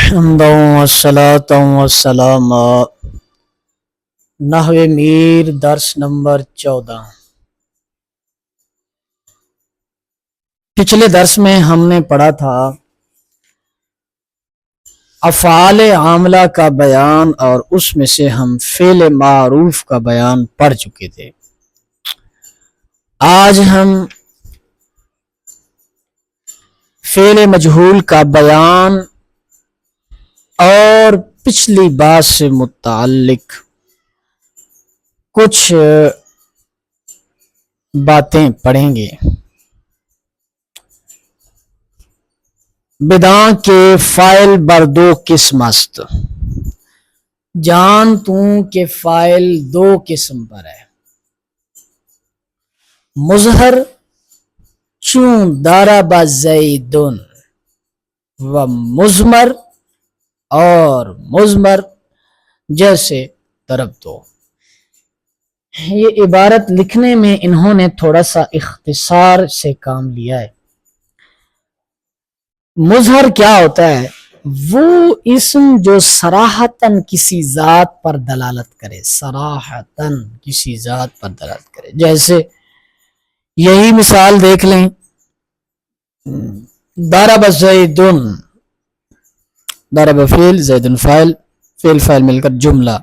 حمدا والصلاة والسلام نحو میر درس نمبر 14۔ پچھلے درس میں ہم نے پڑھا تھا افعال عاملہ کا بیان اور اس میں سے ہم فعل معروف کا بیان پڑھ چکے تھے۔ آج ہم فعل مجہول کا بیان اور پچھلی بات سے متعلق کچھ باتیں پڑھیں گے۔ بداں کے فاعل بر دو قسم است، جان توں کے فاعل دو قسم پر ہے۔ مظہر چون ضرب زیدن و مضمر اور مضمر جیسے ضربت۔ یہ عبارت لکھنے میں انہوں نے تھوڑا سا اختصار سے کام لیا ہے۔ مظہر کیا ہوتا ہے؟ وہ اسم جو صراحتاً کسی ذات پر دلالت کرے، صراحتاً کسی ذات پر دلالت کرے۔ جیسے یہی مثال دیکھ لیں، ضرب زیدن، ضرب فعل، زیدن فاعل، فعل فاعل مل کر جملہ۔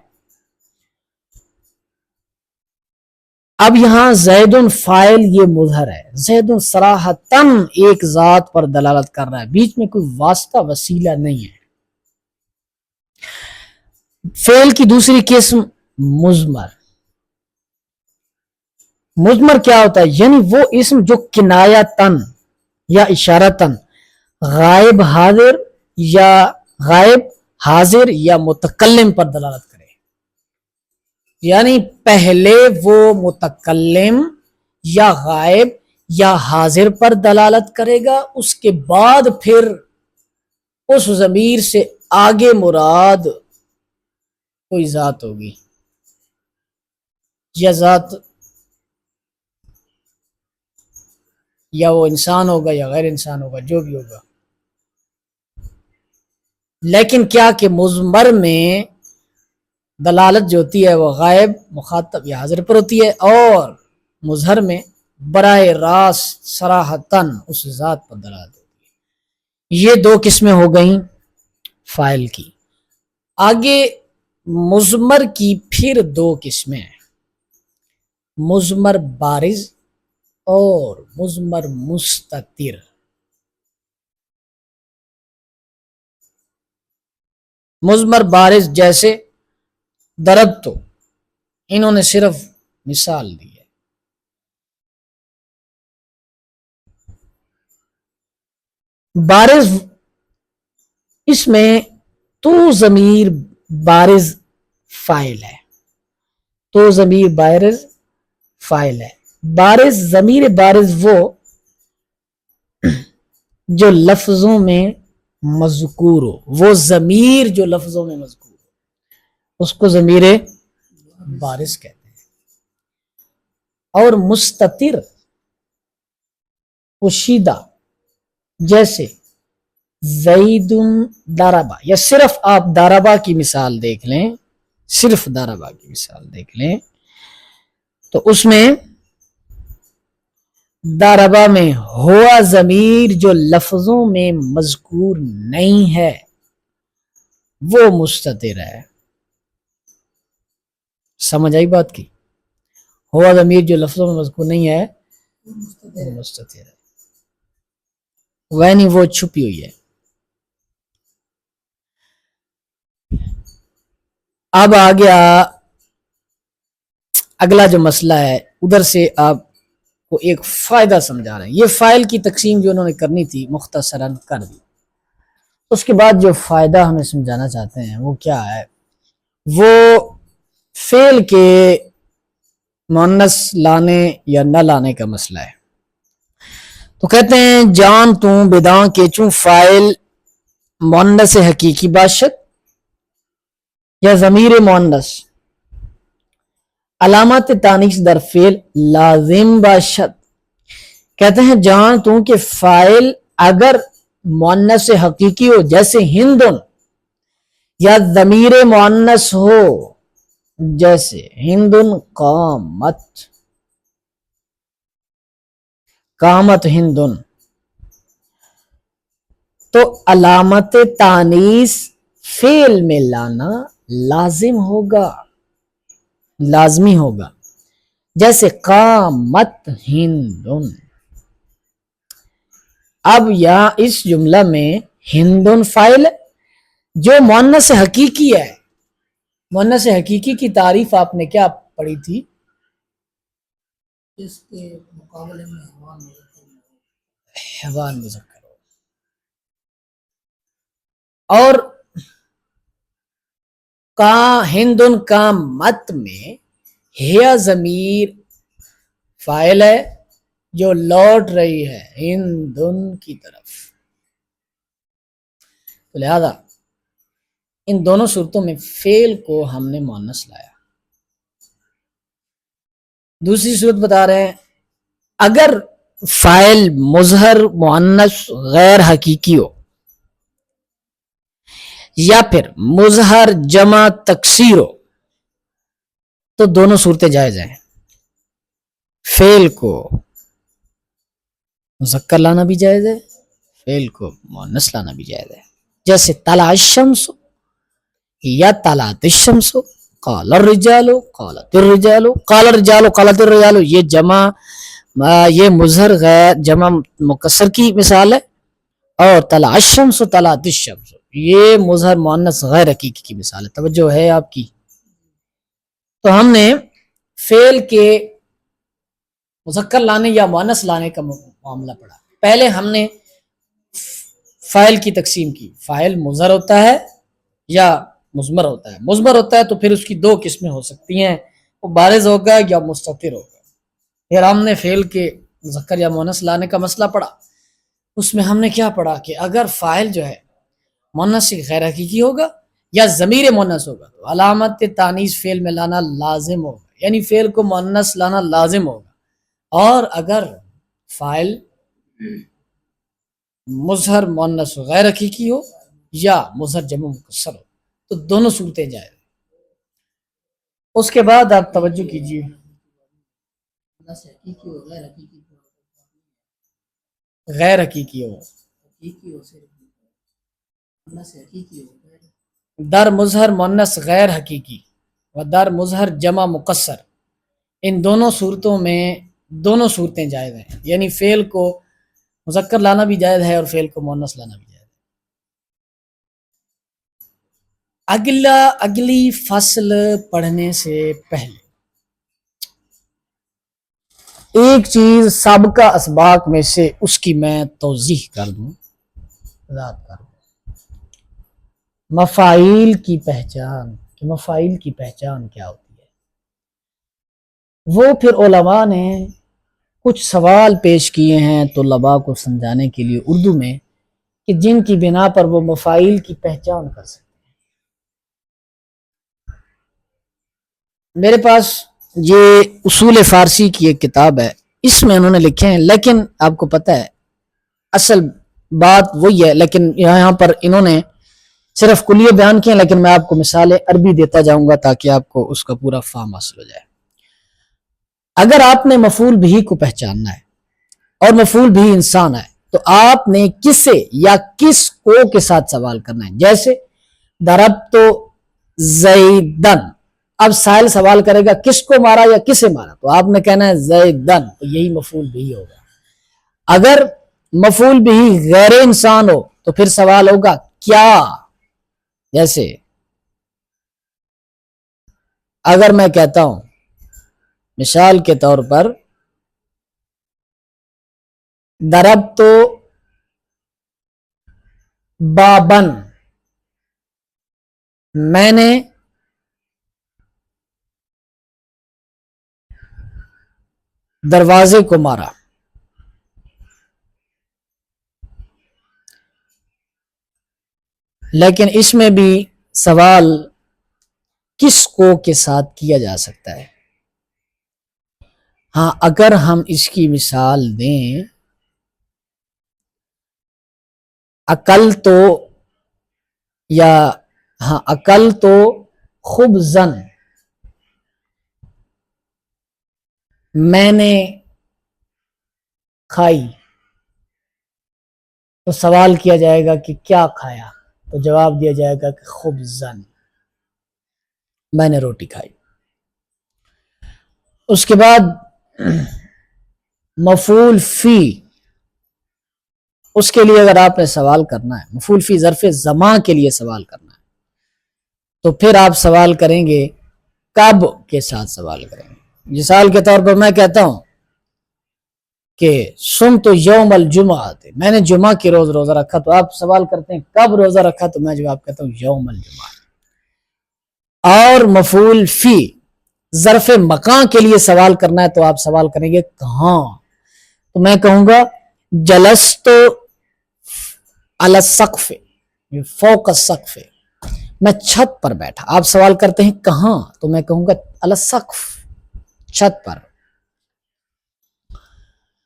اب یہاں زیدن فاعل یہ مظہر ہے، زیدن صراحتاً ایک ذات پر دلالت کر رہا ہے، بیچ میں کوئی واسطہ وسیلہ نہیں ہے۔ فعل کی دوسری قسم مضمر۔ مضمر کیا ہوتا ہے؟ یعنی وہ اسم جو کنایتاً یا اشارتاً غائب حاضر یا متکلم پر دلالت کرے، یعنی پہلے وہ متکلم یا غائب یا حاضر پر دلالت کرے گا، اس کے بعد پھر اس ضمیر سے آگے مراد کوئی ذات ہوگی، یا ذات یا وہ انسان ہوگا یا غیر انسان ہوگا، جو بھی ہوگا۔ لیکن کیا کہ مضمر میں دلالت جو ہوتی ہے وہ غائب، مخاطب یا حاضر پر ہوتی ہے، اور مظہر میں براہ راست صراحتاً اس ذات پر دلالت ہوتی ہے۔ یہ دو قسمیں ہو گئیں فاعل کی۔ آگے مضمر کی پھر دو قسمیں ہیں، مضمر بارز اور مضمر مستتر۔ مضمر بارز جیسے ضربت، انہوں نے صرف مثال دی ہے۔ بارز اس میں تو ضمیر بارز فاعل ہے، تو ضمیر بارز فاعل ہے۔ بارز ضمیر بارز وہ جو لفظوں میں مذکور ہو، وہ ضمیر جو لفظوں میں مذکور ہو، اس کو ضمیر بارز کہتے ہیں۔ اور مستتر پوشیدہ، جیسے زید ضربہ، یا صرف آپ ضربہ کی مثال دیکھ لیں، صرف ضربہ کی مثال دیکھ لیں تو اس میں ضربہ میں ہوا ضمیر جو لفظوں میں مذکور نہیں ہے وہ مستتر ہے۔ سمجھ آئی بات کی؟ ہوا ضمیر جو لفظوں میں مذکور نہیں ہے مستتر ہے، یعنی وہ چھپی ہوئی ہے۔ اب آ گیا اگلا جو مسئلہ ہے، ادھر سے آپ کو ایک فائدہ سمجھا رہے ہیں۔ یہ فاعل کی تقسیم جو انہوں نے کرنی تھی مختصراً کر دی، اس کے بعد جو فائدہ ہمیں سمجھانا چاہتے ہیں وہ کیا ہے؟ وہ فعل کے مؤنث لانے یا نہ لانے کا مسئلہ ہے۔ تو کہتے ہیں جان توں بداں کے چوں فاعل مؤنث حقیقی باشد یا ضمیر مؤنث علامت تانیث در فعل لازم باشد۔ کہتے ہیں جان توں کہ فاعل اگر مؤنث حقیقی ہو، جیسے ہندن، یا ضمیر مؤنث ہو جیسے ہندن قامت، قامت ہندن، تو علامت تانیث فعل میں لانا لازم ہوگا، لازمی ہوگا، جیسے قامت ہندن۔ اب یہاں اس جملہ میں ہندن فاعل جو مؤنث حقیقی ہے، مؤنث حقیقی کی تعریف آپ نے کیا پڑھی تھی؟ اس کے مقابلے میں حیوان مذکر ہو، اور کا ہندن کا مت میں ہیا ضمیر فاعل ہے جو لوٹ رہی ہے ہندن کی طرف، تو لہذا ان دونوں صورتوں میں فعل کو ہم نے مؤنث لایا۔ دوسری صورت بتا رہے ہیں، اگر فاعل مظہر مؤنث غیر حقیقی ہو یا پھر مظہر جمع تکسیر ہو تو دونوں صورتیں جائز ہیں، فعل کو مذکر لانا بھی جائز ہے، فعل کو مؤنث لانا بھی جائز ہے، جیسے طلع الشمس یا طلعت الشمس، قال الرجال قالت الرجال، قال الرجال قالت الرجال، یہ جمع یہ مظہر غیر جمع مکسر کی مثال ہے، اور طلع الشمس طلعت الشمس یہ مظہر مؤنث غیر حقیقی کی مثال ہے۔ توجہ ہے آپ کی؟ تو ہم نے فعل کے مذکر لانے یا مؤنث لانے کا معاملہ پڑھا۔ پہلے ہم نے فاعل کی تقسیم کی، فاعل مظہر ہوتا ہے یا مضمر ہوتا ہے، مضمر ہوتا ہے تو پھر اس کی دو قسمیں ہو سکتی ہیں، وہ بارز ہوگا یا مستتر ہوگا۔ پھر ہم نے فعل کے مذکر یا مؤنث لانے کا مسئلہ پڑھا، اس میں ہم نے کیا پڑھا کہ اگر فاعل جو ہے مؤنث غیر حقیقی ہوگا یا ضمیر مؤنث ہوگا تو علامت تانیث فعل میں لانا لازم ہوگا، یعنی فعل کو مؤنث لانا لازم ہوگا، اور اگر فاعل مظہر مؤنث غیر حقیقی ہو یا مظہر جمع مکسر ہو تو دونوں صورتیں جائیں۔ اس کے بعد آپ توجہ کیجیے، غیر حقیقی ہو، در مظہر مؤنث غیر حقیقی و در مظہر جمع مکسر، ان دونوں صورتوں میں دونوں صورتیں جائز ہیں، یعنی فعل کو مذکر لانا بھی جائز ہے اور فعل کو مؤنث لانا بھی جائز ہے۔ اگلی فصل پڑھنے سے پہلے ایک چیز سابقہ اسباق میں سے اس کی میں توضیح کر دوں، وضاحت کر دوں، مفاعیل کی پہچان، کہ مفاعیل کی پہچان کیا ہوتی ہے۔ وہ پھر علماء نے کچھ سوال پیش کیے ہیں طلباء کو سمجھانے کے لیے اردو میں، کہ جن کی بنا پر وہ مفاعیل کی پہچان کر سکتے ہیں۔ میرے پاس یہ اصول فارسی کی ایک کتاب ہے، اس میں انہوں نے لکھے ہیں، لیکن آپ کو پتہ ہے اصل بات وہی ہے، لیکن یہاں پر انہوں نے صرف کلیے بیان کیے، لیکن میں آپ کو مثالیں عربی دیتا جاؤں گا تاکہ آپ کو اس کا پورا فہم حاصل ہو جائے۔ اگر آپ نے مفعول بھی کو پہچاننا ہے اور مفعول بھی انسان ہے تو آپ نے کس سے یا کس کو کے ساتھ سوال کرنا ہے، جیسے ضربت زیدن، اب سائل سوال کرے گا کس کو مارا یا کسے مارا، تو آپ نے کہنا ہے زیدن، تو یہی مفعول بھی ہوگا۔ اگر مفعول بھی غیر انسان ہو تو پھر سوال ہوگا کیا، جیسے اگر میں کہتا ہوں مثال کے طور پر ضربت بابن، میں نے دروازے کو مارا، لیکن اس میں بھی سوال کس کو کے ساتھ کیا جا سکتا ہے۔ ہاں اگر ہم اس کی مثال دیں عقل تو یا ہاں عقل تو خبزن میں نے کھائی، تو سوال کیا جائے گا کہ کیا کھایا، تو جواب دیا جائے گا کہ خبزن میں نے روٹی کھائی۔ اس کے بعد مفعول فی، اس کے لیے اگر آپ نے سوال کرنا ہے، مفعول فی ظرف زمان کے لیے سوال کرنا ہے، تو پھر آپ سوال کریں گے کب کے ساتھ سوال کریں گے۔ مثال کے طور پر میں کہتا ہوں کہ سم تو یوم الجمعہ، میں نے جمعہ کی روز روزہ رکھا، تو آپ سوال کرتے ہیں کب روزہ رکھا، تو میں جواب کہتا ہوں یوم الجمعہ۔ اور مفعول فی ظرف مکان کے لیے سوال کرنا ہے، تو آپ سوال کریں گے کہاں، تو میں کہوں گا جلست علی السقف، فوق السقف، میں چھت پر بیٹھا۔ آپ سوال کرتے ہیں کہاں، تو میں کہوں گا علی السقف، چھت پر۔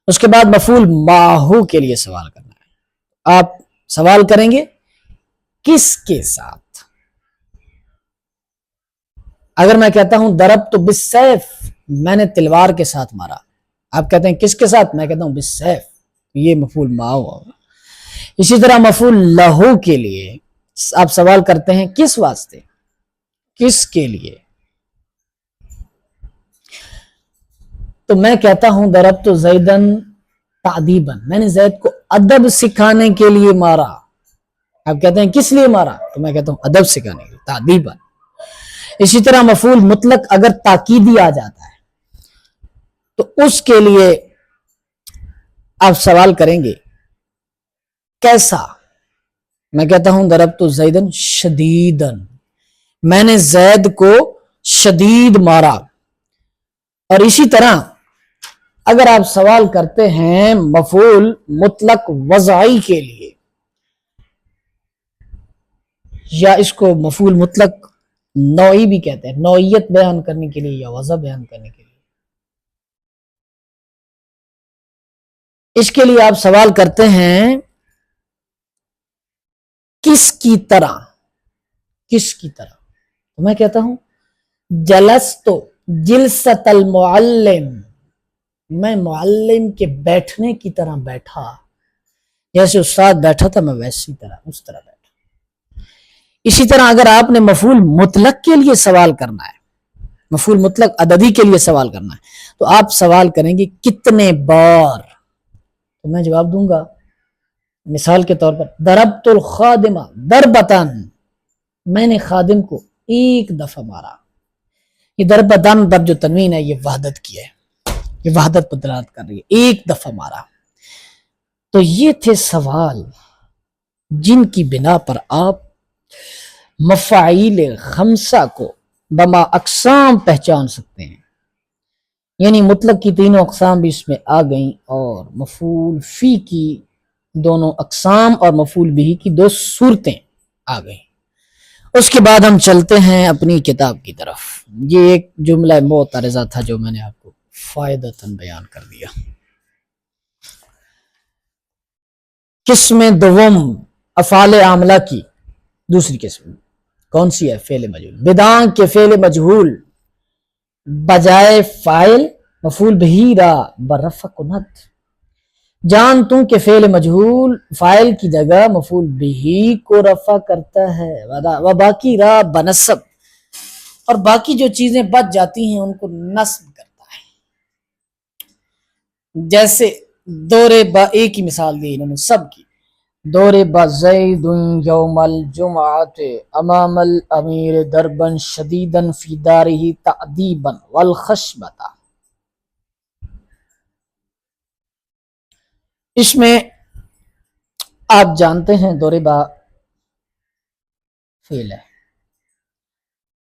اس کے بعد مفعول ماہو کے لیے سوال کرنا ہے، آپ سوال کریں گے کس کے ساتھ۔ اگر میں کہتا ہوں ضربت بالسیف، میں نے تلوار کے ساتھ مارا، آپ کہتے ہیں کس کے ساتھ، میں کہتا ہوں بالسیف، یہ مفعول ماہو ہوگا۔ اسی طرح مفعول لہو کے لیے آپ سوال کرتے ہیں کس واسطے، کس کے لیے، تو میں کہتا ہوں ضربت زیدن تعدیبا، میں نے زید کو ادب سکھانے کے لیے مارا، آپ کہتے ہیں کس لیے مارا، تو میں کہتا ہوں ادب سکھانے کے لیے، تعدیبا۔ اسی طرح مفعول مطلق اگر تاکیدی آ جاتا ہے تو اس کے لیے آپ سوال کریں گے کیسا، میں کہتا ہوں ضربت زیدن شدیدن، میں نے زید کو شدید مارا۔ اور اسی طرح اگر آپ سوال کرتے ہیں مفعول مطلق وضعی کے لیے، یا اس کو مفعول مطلق نوعی بھی کہتے ہیں، نوعیت بیان کرنے کے لیے یا وضع بیان کرنے کے لیے، اس کے لیے آپ سوال کرتے ہیں کس کی طرح، کس کی طرح، تو میں کہتا ہوں جلست جلست المعلم، میں معلم کے بیٹھنے کی طرح بیٹھا، جیسے استاد بیٹھا تھا میں ویسی طرح اس طرح بیٹھا۔ اسی طرح اگر آپ نے مفعول مطلق کے لیے سوال کرنا ہے، مفعول مطلق عددی کے لیے سوال کرنا ہے، تو آپ سوال کریں گے کتنے بار، تو میں جواب دوں گا مثال کے طور پر ضربت الخادم ضربتن، میں نے خادم کو ایک دفعہ مارا، یہ ضربتن پر جو تنوین ہے یہ وحدت کی ہے، یہ وحدت پر دلالت کر رہی ہے، ایک دفعہ مارا۔ تو یہ تھے سوال جن کی بنا پر آپ مفاعیل خمسہ کو بما اقسام پہچان سکتے ہیں، یعنی مطلق کی تینوں اقسام بھی اس میں آ گئیں، اور مفعول فی کی دونوں اقسام اور مفعول بہ کی دو صورتیں آ گئیں۔ اس کے بعد ہم چلتے ہیں اپنی کتاب کی طرف۔ یہ ایک جملہ معترضہ تھا جو میں نے آپ کو فائدتاً بیان کر دیا۔ قسم دوم افعال عاملہ کی دوسری قسم کون سی ہے؟ فعل مجہول، بدان کے فعل مجہول بجائے فاعل مفعول بہ را برفع کنت، جان توں کہ فعل مجہول فاعل کی جگہ مفعول بہ کو رفع کرتا ہے، و باقی را بنصب، اور باقی جو چیزیں بچ جاتی ہیں ان کو نصب کرتا ہے۔ جیسے دورے با، ایک ہی مثال دی انہوں نے سب کی، ضرب زید یوم الجمعۃ امام الامیر ضربا شدیدا فی دارہ تعذیبا والخشبۃ۔ اس میں آپ جانتے ہیں ضرب فعل ہے،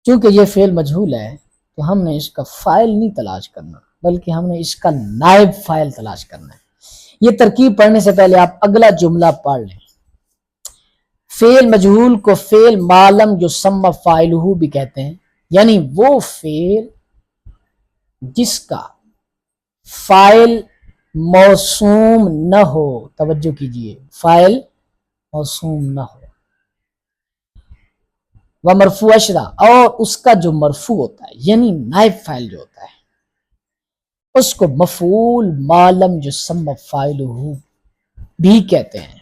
چونکہ یہ فعل مجہول ہے تو ہم نے اس کا فاعل نہیں تلاش کرنا بلکہ ہم نے اس کا نائب فاعل تلاش کرنا ہے۔ یہ ترکیب پڑھنے سے پہلے آپ اگلا جملہ پڑھ لیں۔ فعل مجہول کو فعل معلم یسمى فاعلہ بھی کہتے ہیں، یعنی وہ فعل جس کا فاعل موسوم نہ ہو، توجہ کیجئے، فاعل موسوم نہ ہو، و مرفوع اشرا، اور اس کا جو مرفوع ہوتا ہے یعنی نائب فاعل جو ہوتا ہے اس کو مفعول معلم یسمى فاعلہ بھی کہتے ہیں،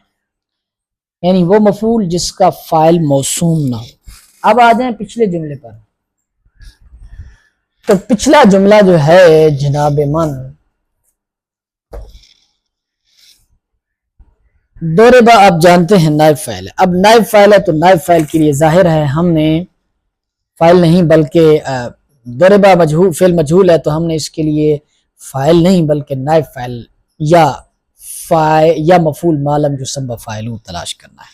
یعنی وہ مفعول جس کا فاعل موسوم نہ ہو۔ اب آ جائیں پچھلے جملے پر، تو پچھلا جملہ جو ہے جناب من دوربا آپ جانتے ہیں نائب فاعل ہے۔ اب نائب فاعل ہے تو نائب فاعل کے لیے ظاہر ہے ہم نے فاعل نہیں بلکہ دوربا مجہول فعل مجہول ہے تو ہم نے اس کے لیے فاعل نہیں بلکہ نائب فاعل یا مفعول معلم یسمى فاعلہ تلاش کرنا ہے۔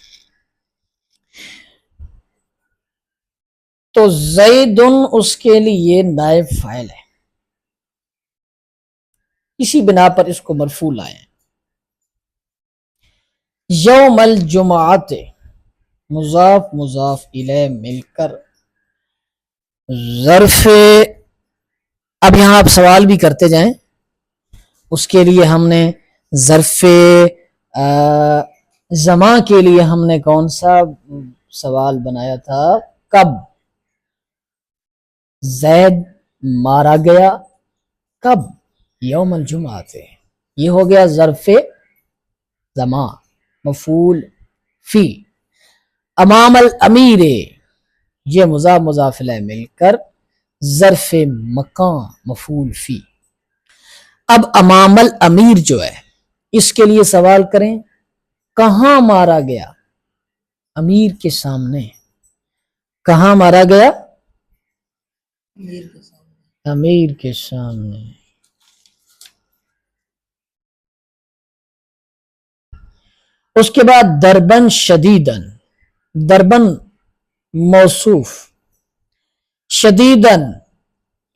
تو زیدن اس کے لیے نائب فاعل ہے، اسی بنا پر اس کو مرفوع لائے۔ یوم الجمعۃ مضاف مضاف الیہ مل کر ظرف، اب یہاں آپ سوال بھی کرتے جائیں، اس کے لیے ہم نے ظرف زماں کے لیے ہم نے کون سا سوال بنایا تھا؟ کب زید مارا گیا؟ کب؟ یوم الجمعہ تھے، یہ ہو گیا ظرف زماں مفعول فی۔ امام الامیر یہ مضاف مضاف الیہ مل کر ظرف مکان مفعول فی۔ اب امام الامیر جو ہے اس کے لیے سوال کریں کہاں مارا گیا؟ امیر کے سامنے۔ کہاں مارا گیا؟ امیر کے سامنے۔ اس کے بعد دربن شدیدن، دربن موصوف، شدیدن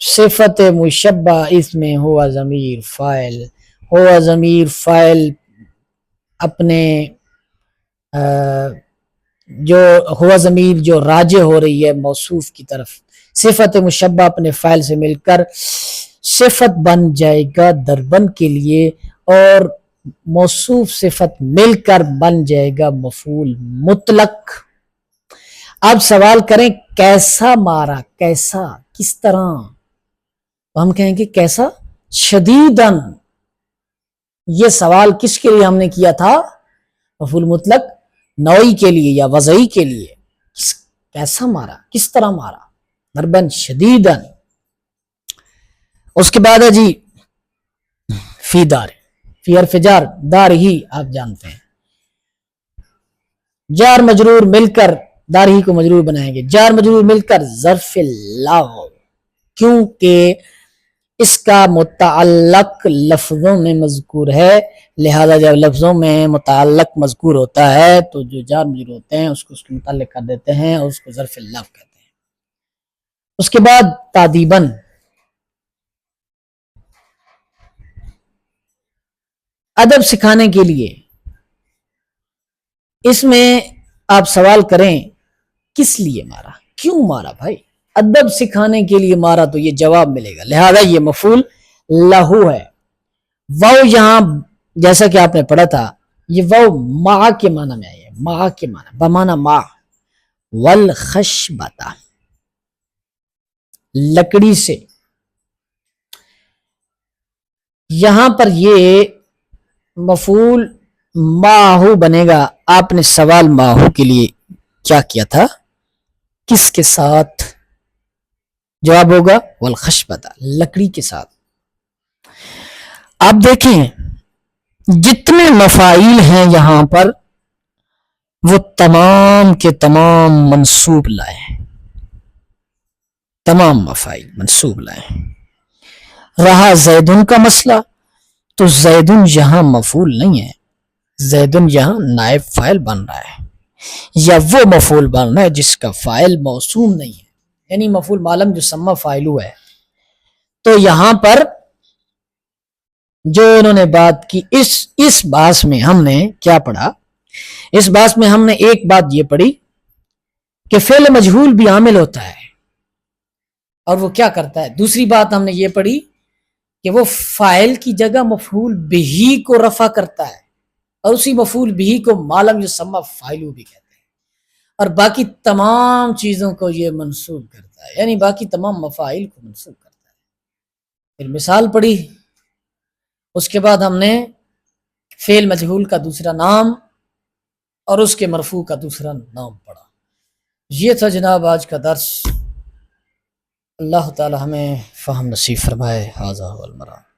صفت مشبہ، اس میں ہوا ضمیر فاعل، ہوا ضمیر فاعل اپنے جو ہوا ضمیر جو راجع ہو رہی ہے موصوف کی طرف، صفت مشبہ اپنے فاعل سے مل کر صفت بن جائے گا دربن کے لیے، اور موصوف صفت مل کر بن جائے گا مفعول مطلق۔ اب سوال کریں کیسا مارا؟ کیسا؟ کس طرح؟ تو ہم کہیں گے کیسا؟ شدیدن۔ یہ سوال کس کے لیے ہم نے کیا تھا؟ مفعول مطلق نوعی کے لیے یا وضعی کے لیے۔ کیسا مارا؟ کس طرح مارا؟ ضربن شدیدن۔ اس کے بعد ہے جی فی دار، فی حرف جار، دار ہی آپ جانتے ہیں، جار مجرور مل کر دار ہی کو مجرور بنائیں گے، جار مجرور مل کر ظرف لغو، کیونکہ اس کا متعلق لفظوں میں مذکور ہے، لہذا جب لفظوں میں متعلق مذکور ہوتا ہے تو جو جار مجرور ہوتے ہیں اس کو اس کے متعلق کر دیتے ہیں اور اس کو ظرف لغو کہتے ہیں۔ اس کے بعد تادیباً، ادب سکھانے کے لیے، اس میں آپ سوال کریں کس لیے مارا؟ کیوں مارا بھائی؟ ادب سکھانے کے لیے مارا تو یہ جواب ملے گا، لہذا یہ مفعول لہو ہے۔ واو یہاں جیسا کہ آپ نے پڑھا تھا یہ واو مع کے معنی میں آئی ہے، مع کے معنی، بمعنی مع، والخشبۃ لکڑی سے۔ یہاں پر یہ مفعول ماہو بنے گا۔ آپ نے سوال ماہو کے لیے کیا کیا تھا؟ کس کے ساتھ؟ جواب ہوگا والخشبۃ، لکڑی کے ساتھ۔ آپ دیکھیں جتنے مفاعیل ہیں یہاں پر وہ تمام کے تمام منصوب لائے، تمام مفاعیل منصوب لائے۔ رہا زیدن کا مسئلہ تو زیدن یہاں مفعول نہیں ہے، زیدن یہاں نائب فاعل بن رہا ہے، یا وہ مفعول بن رہا ہے جس کا فاعل موسوم نہیں ہے، یعنی مفعول معلم جو سما فاعلو ہے۔ تو یہاں پر جو انہوں نے بات کی اس باس میں ہم نے کیا پڑھا؟ اس باس میں ہم نے ایک بات یہ پڑھی کہ فعل مجہول بھی عامل ہوتا ہے اور وہ کیا کرتا ہے۔ دوسری بات ہم نے یہ پڑھی کہ وہ فاعل کی جگہ مفعول بہی کو رفع کرتا ہے، اور اسی مفعول بہی کو معلم یسمى فاعلہ بھی کہتے ہیں۔ اور باقی تمام چیزوں کو یہ منسوب کرتا ہے، یعنی باقی تمام مفاعل کو منسوب کرتا ہے۔ پھر مثال پڑھی، اس کے بعد ہم نے فعل مجہول کا دوسرا نام اور اس کے مرفوع کا دوسرا نام پڑھا۔ یہ تھا جناب آج کا درس۔ اللہ تعالی ہمیں فہم نصیب فرمائے۔ ھذا هو المرام۔